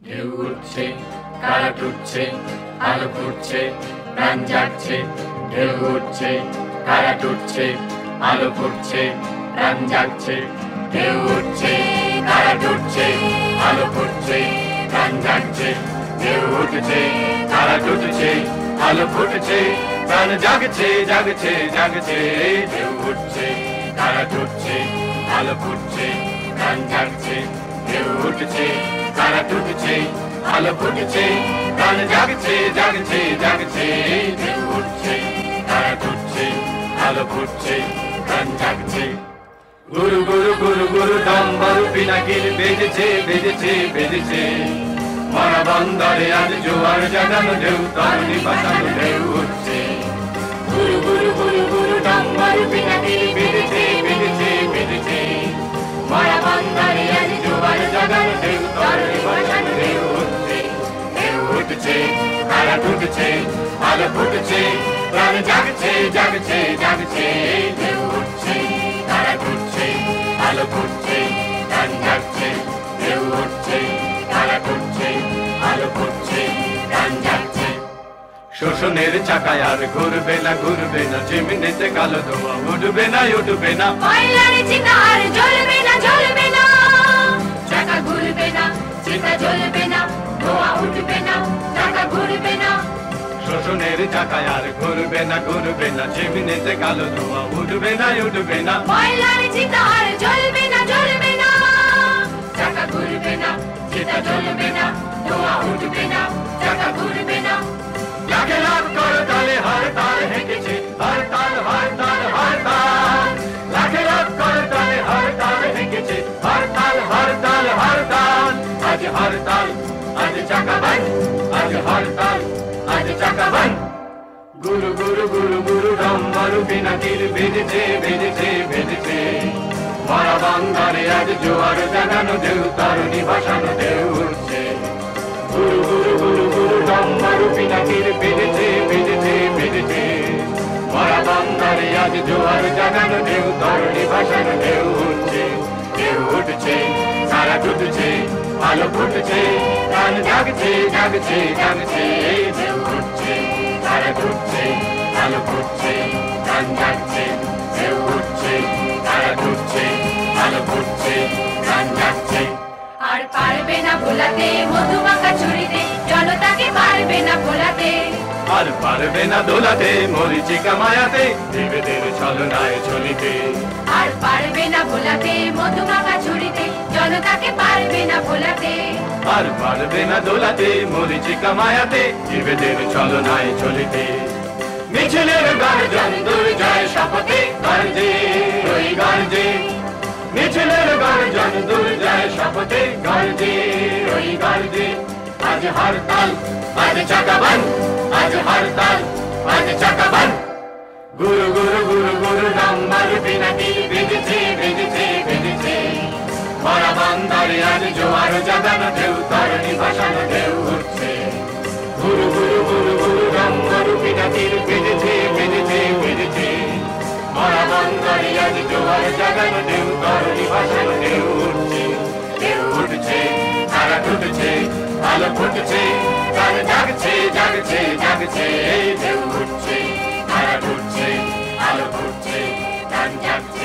ঢেউ উঠছে, কারা টুটছে, আলো ফুটছে, প্রাণ জাগছে। ঢেউ উঠছে, কারা টুটছে, আলো ফুটছে, প্রাণ জাগছে। ঢেউ উঠছে, কারা টুটছে, আলো ফুটছে, প্রাণ জাগছে। ঢেউ উঠছে, কারা টুটছে, আলো ফুটছে, প্রাণ জাগছে, জাগছে, জাগছে। ঢেউ উঠছে, কারা টুটছে, আলো ফুটছে, প্রাণ জাগছে। ঢেউ উঠছে, কারা টুটছে, আলো ফুটছে, প্রাণ জাগছে, জাগছে, জাগছে। ঢেউ উঠছে, কারা টুটছে, আলো ফুটছে, প্রাণ জাগছে। গুরু গুরু গুরু গুরু ডম্বরু পিনাকির বেজেছে, বেজেছে, বেজেছে। মরা বন্দরে আজ জোয়ার জাগানো ঢেউ, তরুণী বাঁচানো ঢেউ উঠছে। গুরু গুরু গুরু গুরু ডম্বরু পিনাকির বেজেছে, বেজেছে, বেজেছে। মরা বন্দরে আজ জোয়ার জাগানো ঢেউ, তরুণী বাঁচানো ঢেউ উঠছে। ঢেউ উঠছে, কারা টুটছে, আলো ফুটছে, প্রাণ জাগছে, জাগছে, জাগছে। ঢেউ উঠছে, কারা টুটছে, আলো ফুটছে, প্রাণ জাগছে। ঢেউ উঠছে, কারা টুটছে, আলো ফুটছে, প্রাণ জাগছে। শোষণের চাকায় আর ঘুরবে না, ঘুরবে না। চিমনিতে কালো ধোঁয়া উঠবে না, উঠবে না। কয়লার চিতা আর জ্বলবে না, জ্বলবে না। চাকা ঘুরবে না, চিতা জ্বলবে না, ধোঁয়া উঠবে না, চাকা ঘুরবে না। শোষণের চাকায় আর ঘুরবে না, ঘুরবে না। চিমনিতে কালো ধোঁয়া উঠবে না, উঠবে না। কয়লার চিতা আর জ্বলবে না, জ্বলবে না। চাকা ঘুরবে না, চিতা জ্বলবে না, ধোঁয়া উঠবে না, চাকা ঘুরবে না। লাগে লাভ করে তালে হরতাল হেঁটেছে, হরতাল, হরতাল, হরতাল। লাগে লাভ করে তালে হরতাল হেঁটেছে, হরতাল, হরতাল, হরতাল। আজ হরতাল, আজ চাকা বন্ধ, আজ হরতাল, আজ চাকা বন্ধ। গুরু গুরু গুরু গুরু ডম্বরু পিনাকির বেজেছে, বেজেছে, বেজেছে। মরা বন্দরে আজ জোয়ার জাগানো ঢেউ, তরুণী ভাসানো ঢেউ উঠছে। গুরু গুরু গুরু গুরু ডম্বরু পিনাকির বেজেছে, বেজেছে, বেজেছে। মরা বন্দরে আজ জোয়ার জাগানো ঢেউ, তরুণী ভাসানো ঢেউ উঠছে। ঢেউ উঠছে, কারা টুটছে, আলো ফুটছে, প্রাণ জাগছে, জাগছে, জাগছে। ঢেউ উঠছে, কারা টুটছে, আলো ফুটছে, প্রাণ জাগছে। ঢেউ উঠছে, কারা টুটছে, আলো ফুটছে, প্রাণ জাগছে। আর পারবে না ভোলাতে মধুমাখা ছুরিতে, জনতাকে পারবে না ভোলাতে। আর পারবে না দোলাতে মরিচিকা মায়াতে, দেবেদের ছলনায় চলিতে। আর পারবে না ভোলাতে মধুমাখা ছুরিতে, জনতাকে পারবে না ভোলাতে। আর পারবে না দোলাতে মরিচিকা মায়াতে, দেবেদের ছলনায় চলিতে। মিছিলের গর্জন দুর্জয় শপথে গর্জে, ওই গর্জে। মিছিলের গর্জন দুর্জয় শপথে গর্জে, ওই গর্জে। আজ হরতাল, আজ চাকা বন্ধ, আজ হরতাল, আজ চাকা বন্ধ। গুরু গুরু গুরু গুরু ডম্বরু পিনাকি বেজেছে, বেজেছে, বেজেছে। মরা বন্দরে আজ জোয়ার জাগানো ঢেউ, তরুণী ভাসানো ঢেউ উঠছে। গুরু গুরু গুরু গুরু ডম্বরু পিনাকির বেজেছে, বেজেছে, বেজেছে। মরা বন্দরে আজ জোয়ার জাগানো ঢেউ, তরুণী ভাসানো ঢেউ উঠছে। ঢেউ উঠছে, কারা টুটছে, আলো ফুটছে, প্রাণ জাগছে, জাগছে, জাগছে। ঢেউ উঠছে, কারা টুটছে, আলো ফুটছে, প্রাণ জাগছে।